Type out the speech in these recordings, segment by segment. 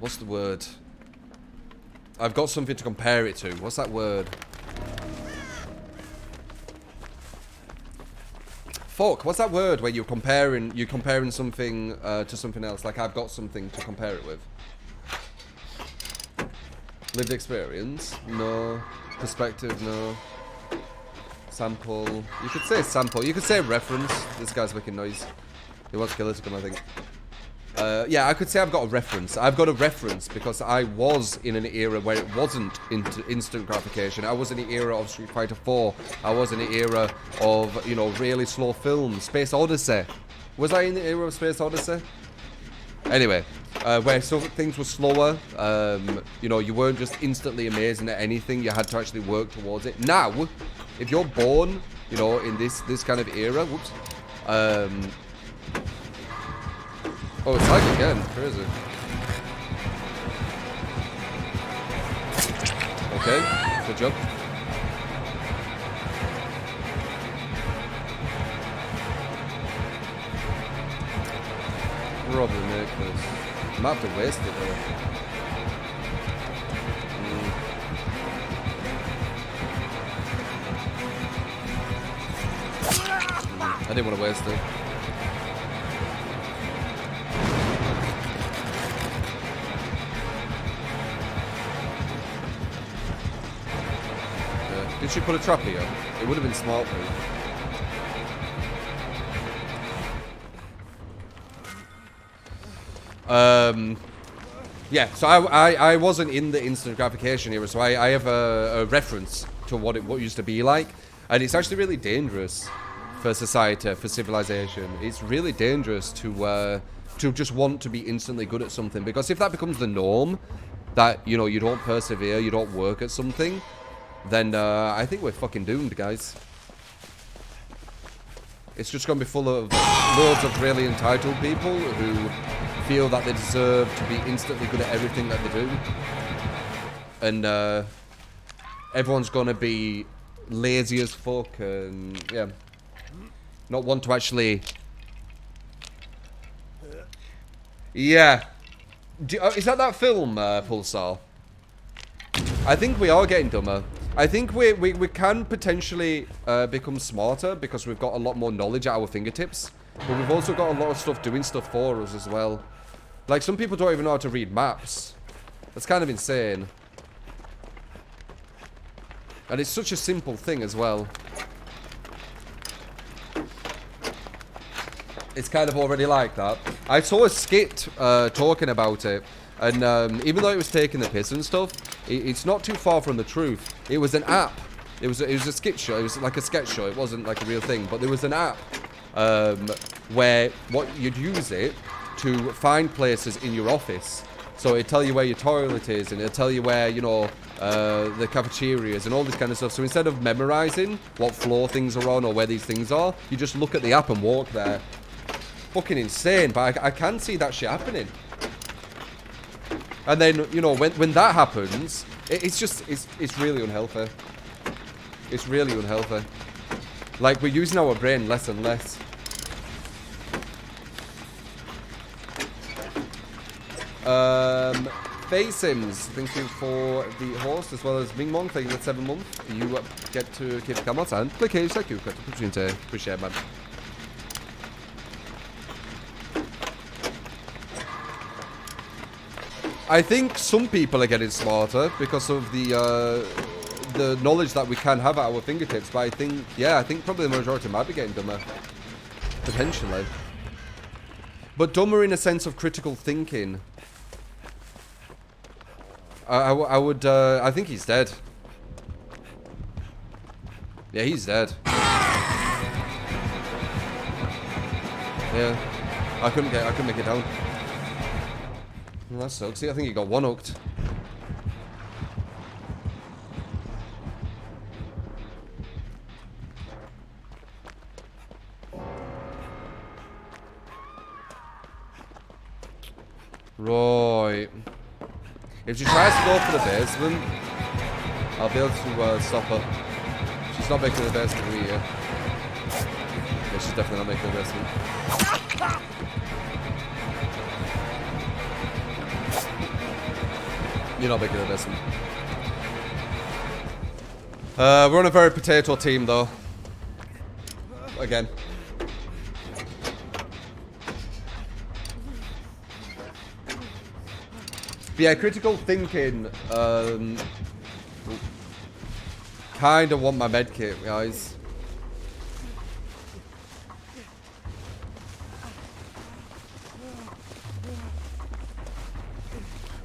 What's the word? I've got something to compare it to. What's that word? Fuck, what's that word where you're comparing something to something else? Like I've got something to compare it with. Lived experience? No. Perspective? No. Sample? You could say sample. You could say reference. This guy's making noise. He wants killer to come, I think. Yeah, I could say I've got a reference. I've got a reference because I was in an era where it wasn't instant gratification. I was in the era of Street Fighter 4. I was in the era of, you know, really slow films. Space Odyssey. Was I in the era of Space Odyssey? Anyway, where some things were slower. You know, you weren't just instantly amazing at anything. You had to actually work towards it. Now, if you're born, you know, in this kind of era, whoops. Oh, it's like again. Crazy. Okay, good job. Probably make this. I might have to waste it though. I didn't want to waste it. Did she put a trap here? It would have been smart though. Yeah, so I wasn't in the instant gratification era, so I have a reference to what it used to be like, and it's actually really dangerous for society, for civilization. It's really dangerous to just want to be instantly good at something, because if that becomes the norm, that, you know, you don't persevere, you don't work at something, then I think we're fucking doomed, guys. It's just going to be full of loads of really entitled people who feel that they deserve to be instantly good at everything that they do. And everyone's going to be lazy as fuck and, yeah, not want to actually... Yeah. Is that film, Pulsar? I think we are getting dumber. I think we can potentially become smarter because we've got a lot more knowledge at our fingertips. But we've also got a lot of stuff doing stuff for us as well. Like, some people don't even know how to read maps. That's kind of insane. And it's such a simple thing as well. It's kind of already like that. I saw a skit talking about it. And even though it was taking the piss and stuff, it's not too far from the truth. It was an app. It was a skit show. It was like a sketch show. It wasn't like a real thing. But there was an app where you'd use it to find places in your office. So it'd tell you where your toilet is, and it'd tell you where, you know, the cafeteria is, and all this kind of stuff. So instead of memorizing what floor things are on or where these things are, you just look at the app and walk there. Fucking insane, but I can see that shit happening. And then, you know, when that happens, it's really unhealthy. It's really unhealthy. Like, we're using our brain less and less. Faye Sims, thank you for the host, as well as Ming Mong, thank you for 7 months. You get to keep the camera and click here, thank you for the opportunity. Appreciate it, man. I think some people are getting smarter because of the knowledge that we can have at our fingertips, but I think probably the majority might be getting dumber. Potentially. But dumber in a sense of critical thinking. I think he's dead. Yeah, he's dead. Yeah. I couldn't make it down. Well, that sucks. See, I think he got one-hooked. Right. If she tries to go for the basement, I'll be able to stop her. She's not making the basement here. Yeah, she's definitely not making the basement. You're not making a lesson. We're on a very potato team, though. Again. But yeah, critical thinking. Kind of want my medkit, guys.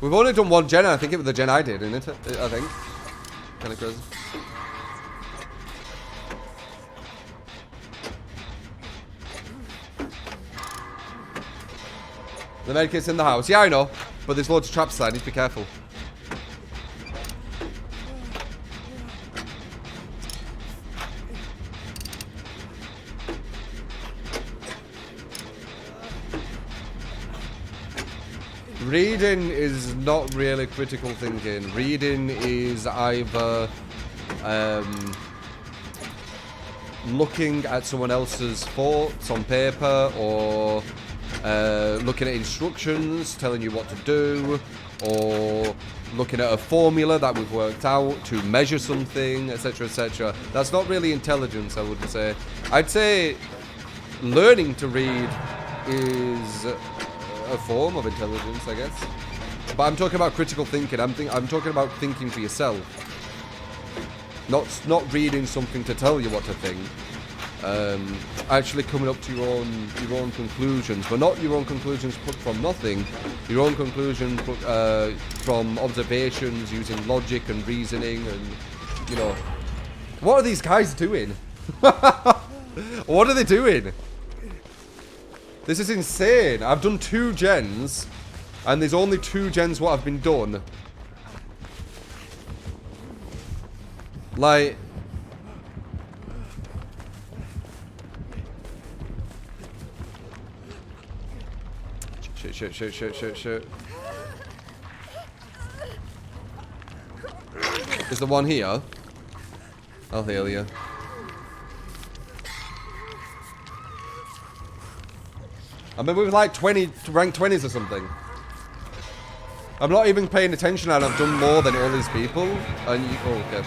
We've only done one gen, I think it was the gen I did, isn't it? I think. Kind of crazy. The medkit's in the house. Yeah, I know. But there's loads of traps there. I need to be careful. Reading is not really critical thinking. Reading is either looking at someone else's thoughts on paper, or looking at instructions telling you what to do, or looking at a formula that we've worked out to measure something, etc., etc. That's not really intelligence, I wouldn't say. I'd say learning to read is a form of intelligence, I guess. But I'm talking about critical thinking. I'm talking about thinking for yourself. Not reading something to tell you what to think. Actually coming up to your own conclusions, but not your own conclusions put from nothing. Your own conclusions put, from observations, using logic and reasoning, and you know, what are these guys doing? What are they doing? This is insane. I've done 2 gens, and there's only 2 gens what have been done. Like, shit. Is the one here? I'll heal you. I mean, we were like 20, rank 20s or something. I'm not even paying attention, and I've done more than all these people. And you, oh, okay.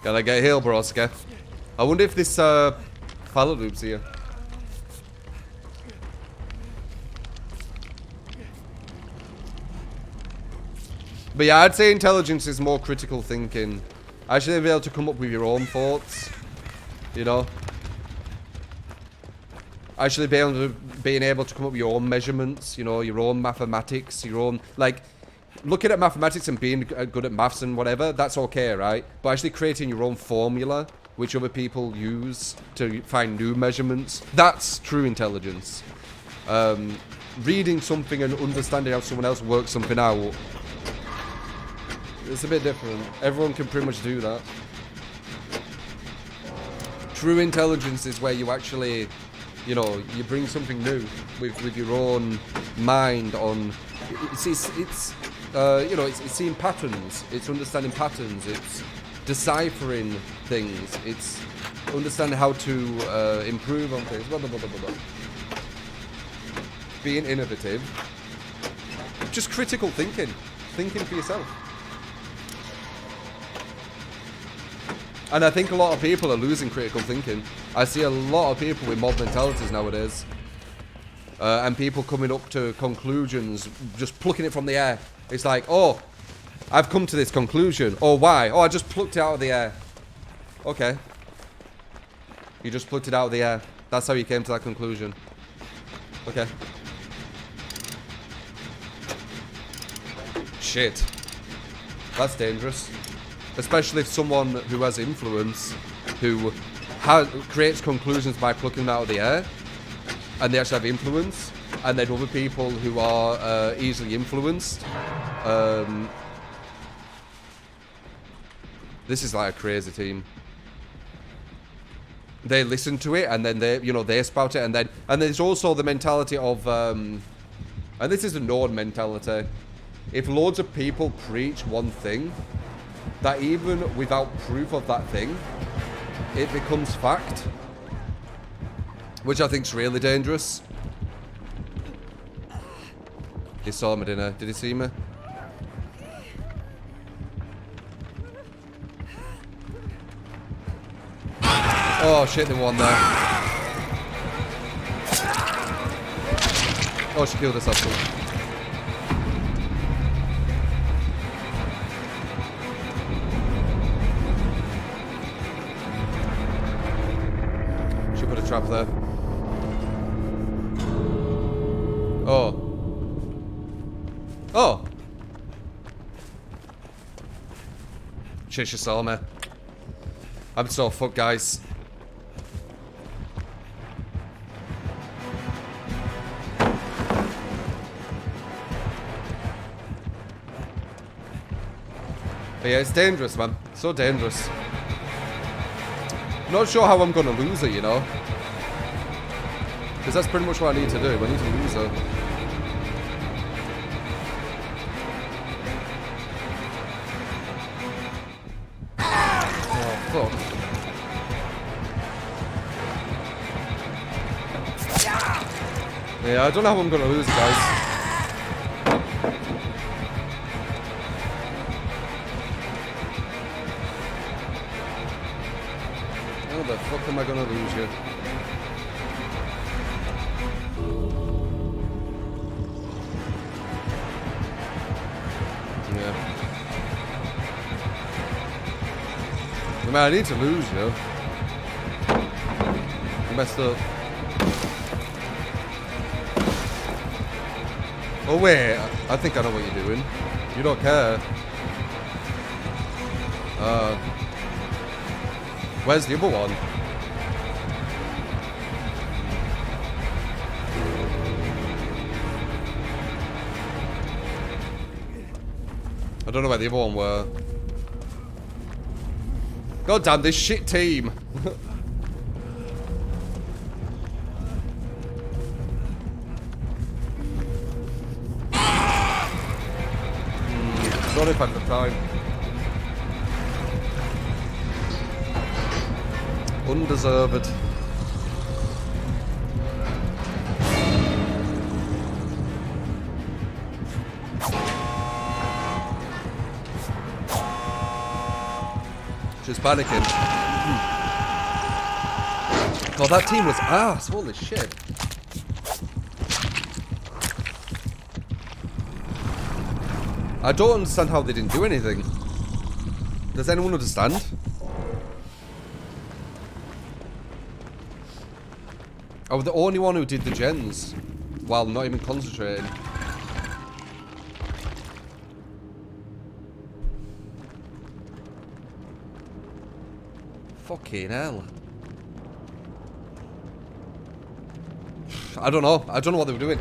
Gotta get healed, broska. I wonder if this pilot loop's here. But yeah, I'd say intelligence is more critical thinking. Actually be able to come up with your own thoughts, you know. Actually being able to come up with your own measurements, you know, your own mathematics, your own, like, looking at mathematics and being good at maths and whatever, that's okay, right? But actually creating your own formula, which other people use to find new measurements, that's true intelligence. Reading something and understanding how someone else works something out, it's a bit different. Everyone can pretty much do that. True intelligence is where you actually, you know, you bring something new with your own mind on. It's you know, it's seeing patterns. It's understanding patterns. It's deciphering things. It's understanding how to improve on things. Blah, blah, blah, blah, blah. Being innovative. Just critical thinking. Thinking for yourself. And I think a lot of people are losing critical thinking. I see a lot of people with mob mentalities nowadays. And people coming up to conclusions, just plucking it from the air. It's like, oh, I've come to this conclusion. Oh, why? Oh, I just plucked it out of the air. Okay. You just plucked it out of the air. That's how you came to that conclusion. Okay. Shit. That's dangerous. Especially if someone who has influence, who creates conclusions by plucking them out of the air, and they actually have influence, and then other people who are easily influenced. This is like a crazy team. They listen to it, and then they spout it, and there's also the mentality of, and this is a known mentality. If loads of people preach one thing, that even without proof of that thing, it becomes fact. Which I think's really dangerous. He saw me, didn't he? Did he see me? Oh shit, they won there. Oh, she killed herself too. She put a trap there. Oh. Oh! Shit, she saw me. I'm so fucked, guys. But yeah, it's dangerous, man. So dangerous. Not sure how I'm gonna lose her, you know? Because that's pretty much what I need to do. I need to lose her. Oh, fuck. Yeah, I don't know how I'm gonna lose, guys. How the fuck am I gonna lose you? Yeah. I mean, I need to lose you. You messed up. Oh wait, I think I know what you're doing. You don't care. Where's the other one? I don't know where the other one were. God damn this shit team. Sorry if I had the time. Undeserved. She's panicking. Oh, that team was ass. Holy shit. I don't understand how they didn't do anything. Does anyone understand? I was the only one who did the gens while not even concentrating. Fucking hell. I don't know. I don't know what they were doing.